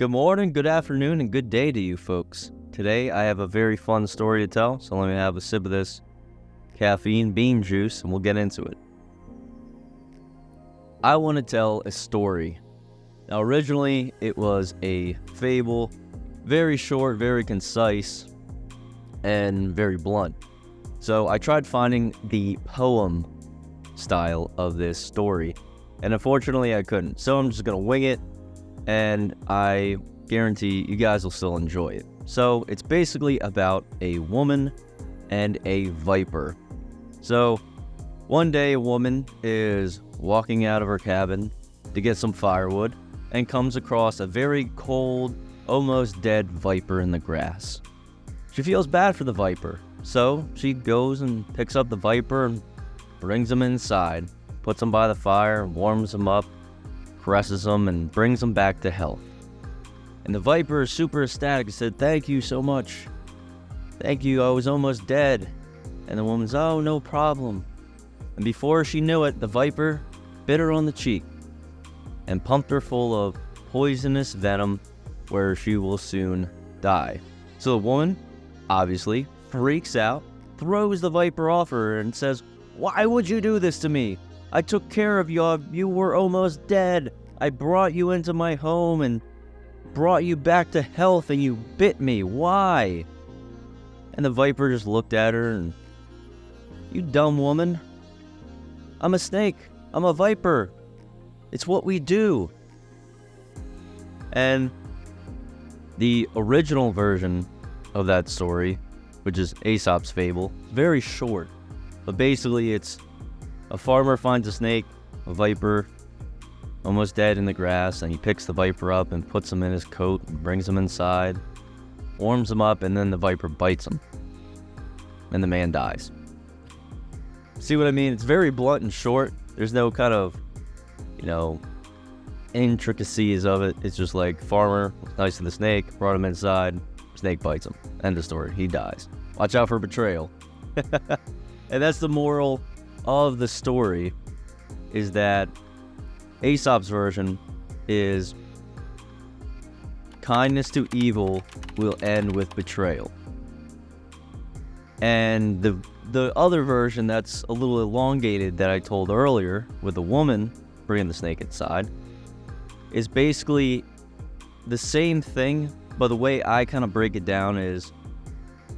Good morning, good afternoon, and good day to you folks. Today I have a very fun story to tell, so let me have a sip of this caffeine bean juice and we'll get into it. I want to tell a story. Now originally it was a fable, very short, very concise, and very blunt. So I tried finding the poem style of this story, and unfortunately I couldn't. So I'm just going to wing it, and I guarantee you guys will still enjoy it. So it's basically about a woman and a viper. So one day a woman is walking out of her cabin to get some firewood and comes across a very cold, almost dead viper in the grass. She feels bad for the viper, so she goes and picks up the viper and brings him inside, puts him by the fire, warms him up, caresses him, and brings him back to health. And the viper is super ecstatic and said, "Thank you so much. Thank you, I was almost dead." And the woman's, "Oh, no problem." And before she knew it, the viper bit her on the cheek and pumped her full of poisonous venom where she will soon die. So the woman, obviously, freaks out, throws the viper off her and says, "Why would you do this to me? I took care of you. You were almost dead. I brought you into my home and brought you back to health, and you bit me. Why?" And the viper just looked at her and, "You dumb woman. I'm a snake. I'm a viper. It's what we do." And the original version of that story, which is Aesop's fable, very short. But basically it's a farmer finds a snake, a viper, almost dead in the grass, and he picks the viper up and puts him in his coat and brings him inside, warms him up, and then the viper bites him. And the man dies. See what I mean? It's very blunt and short. There's no kind of, intricacies of it. It's just like farmer was nice to the snake, brought him inside, snake bites him. End of story. He dies. Watch out for betrayal. And that's the moral of the story, is that Aesop's version is kindness to evil will end with betrayal. And the other version that's a little elongated that I told earlier, with the woman bringing the snake inside, is basically the same thing, but the way I kind of break it down is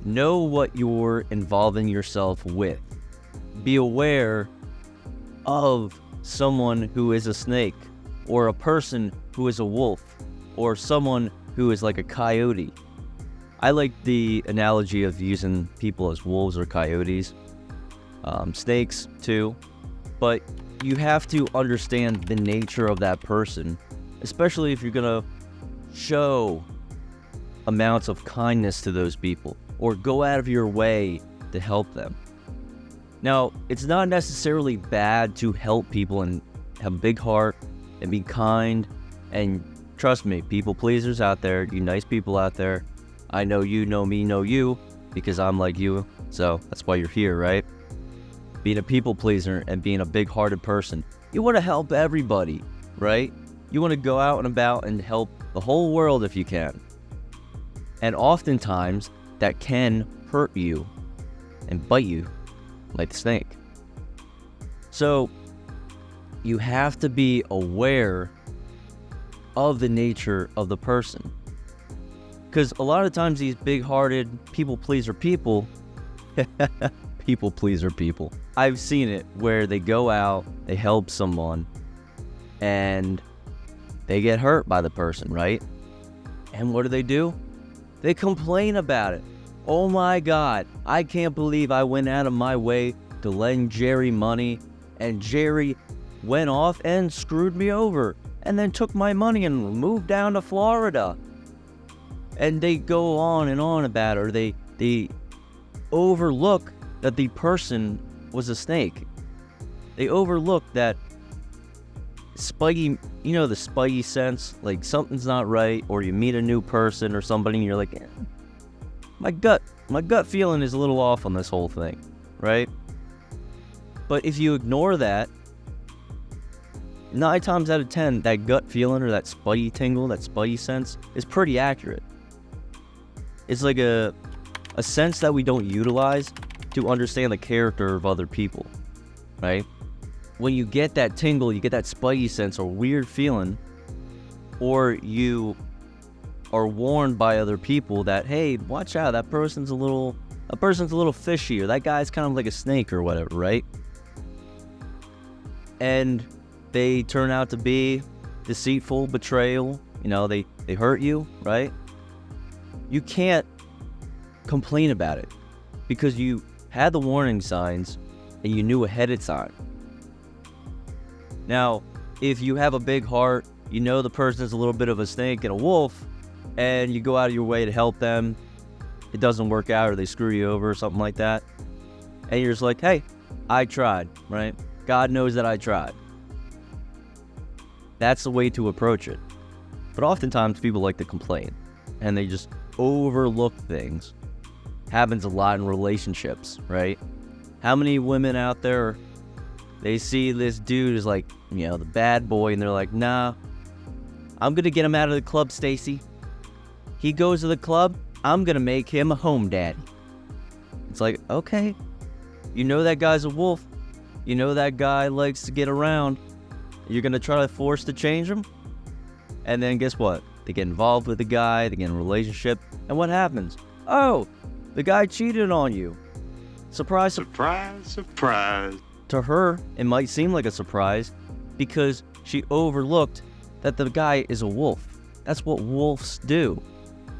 know what you're involving yourself with. Be aware of someone who is a snake, or a person who is a wolf, or someone who is like a coyote. I like the analogy of using people as wolves or coyotes, snakes too, but you have to understand the nature of that person, especially if you're gonna show amounts of kindness to those people or go out of your way to help them. Now, it's not necessarily bad to help people and have a big heart and be kind, and trust me, people pleasers out there, you nice people out there, I know you know me, know you, because I'm like you, so that's why you're here, right? Being a people pleaser and being a big-hearted person, you want to help everybody, right? You want to go out and about and help the whole world if you can. And oftentimes, that can hurt you and bite you like the snake. So you have to be aware of the nature of the person. Because a lot of times these big-hearted people pleaser people, I've seen it where they go out, they help someone, and they get hurt by the person, right? And what do? They complain about it. "Oh my God, I can't believe I went out of my way to lend Jerry money, and Jerry went off and screwed me over, and then took my money and moved down to Florida." And they go on and on about it, or they overlook that the person was a snake. They overlook that spidey, the spidey sense, like something's not right, or you meet a new person or somebody and you're like, my gut feeling is a little off on this whole thing, right? But if you ignore that, 9 times out of 10, that gut feeling or that spidey tingle, that spidey sense is pretty accurate. It's like a sense that we don't utilize to understand the character of other people, right? When you get that tingle, you get that spidey sense or weird feeling, or you are warned by other people that, hey, watch out, that person's a little fishy, or that guy's kind of like a snake or whatever, right? And they turn out to be deceitful, betrayal, they hurt you, right? You can't complain about it because you had the warning signs and you knew ahead of time. Now, if you have a big heart, the person's a little bit of a snake and a wolf, and you go out of your way to help them, it doesn't work out or they screw you over or something like that, and you're just like, hey, I tried, right? God knows that I tried. That's the way to approach it. But oftentimes people like to complain and they just overlook things. Happens a lot in relationships, right? How many women out there, they see this dude is like, the bad boy, and they're like, nah, I'm gonna get him out of the club, Stacy. He goes to the club, I'm gonna make him a home daddy. It's like, okay, that guy's a wolf. That guy likes to get around. You're gonna try to force to change him? And then guess what? They get involved with the guy, they get in a relationship, and what happens? Oh, the guy cheated on you. Surprise, surprise, surprise. To her, it might seem like a surprise because she overlooked that the guy is a wolf. That's what wolves do,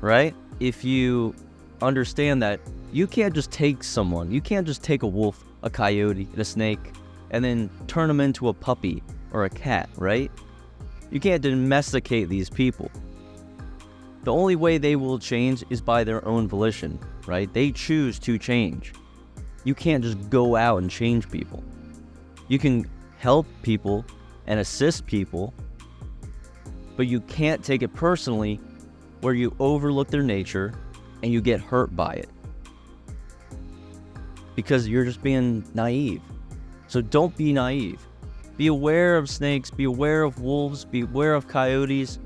right? If you understand that, you can't just take someone, you can't just take a wolf, a coyote, and a snake, and then turn them into a puppy or a cat, right? You can't domesticate these people. The only way they will change is by their own volition, right? They choose to change. You can't just go out and change people. You can help people and assist people, but you can't take it personally where you overlook their nature and you get hurt by it because you're just being naive. So don't be naive. Be aware of snakes, be aware of wolves, be aware of coyotes.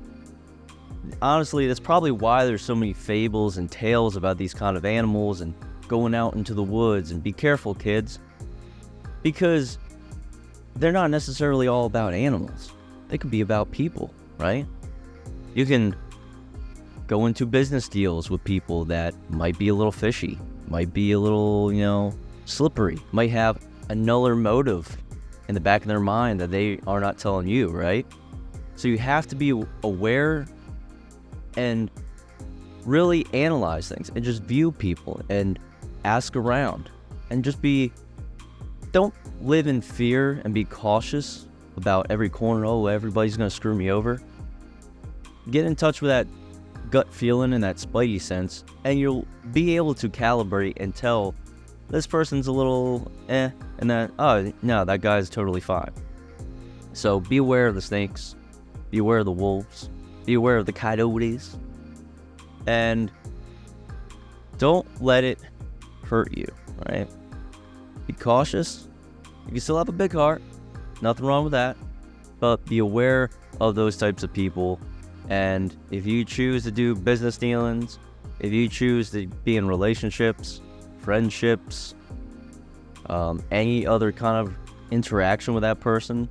Honestly, that's probably why there's so many fables and tales about these kind of animals and going out into the woods. And be careful, kids, because they're not necessarily all about animals. They could be about people, right? You can go into business deals with people that might be a little fishy, might be a little, slippery, might have another motive in the back of their mind that they are not telling you, right? So you have to be aware and really analyze things and just view people and ask around and just don't live in fear and be cautious about every corner. Oh, everybody's gonna screw me over. Get in touch with that gut feeling and that spidey sense, and you'll be able to calibrate and tell this person's a little and that, oh no, that guy's totally fine. So be aware of the snakes, be aware of the wolves, be aware of the coyotes, and don't let it hurt you, right? Be cautious. You can still have a big heart, nothing wrong with that, but be aware of those types of people. And if you choose to do business dealings, if you choose to be in relationships, friendships, any other kind of interaction with that person,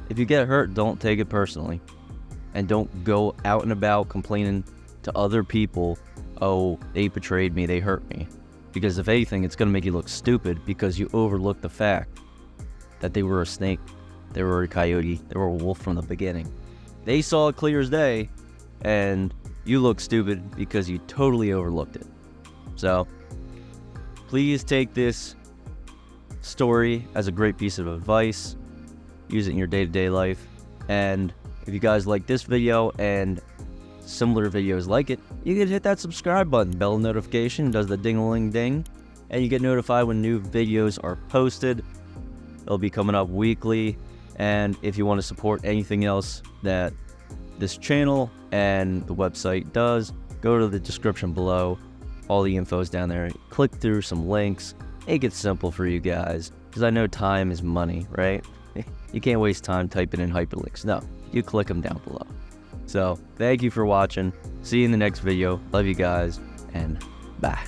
if you get hurt, don't take it personally. And don't go out and about complaining to other people, oh, they betrayed me, they hurt me. Because if anything, it's going to make you look stupid because you overlooked the fact that they were a snake, they were a coyote, they were a wolf from the beginning. They saw it clear as day, and you look stupid because you totally overlooked it. So, please take this story as a great piece of advice. Use it in your day-to-day life. And if you guys like this video and similar videos like it, you can hit that subscribe button. Bell notification does the ding-a-ling-ding, and you get notified when new videos are posted. They'll be coming up weekly. And if you want to support anything else that this channel and the website does, go to the description below. All the info's down there. Click through some links. Make it simple for you guys, because I know time is money, right? You can't waste time typing in hyperlinks. No, you click them down below. So thank you for watching. See you in the next video. Love you guys, and bye.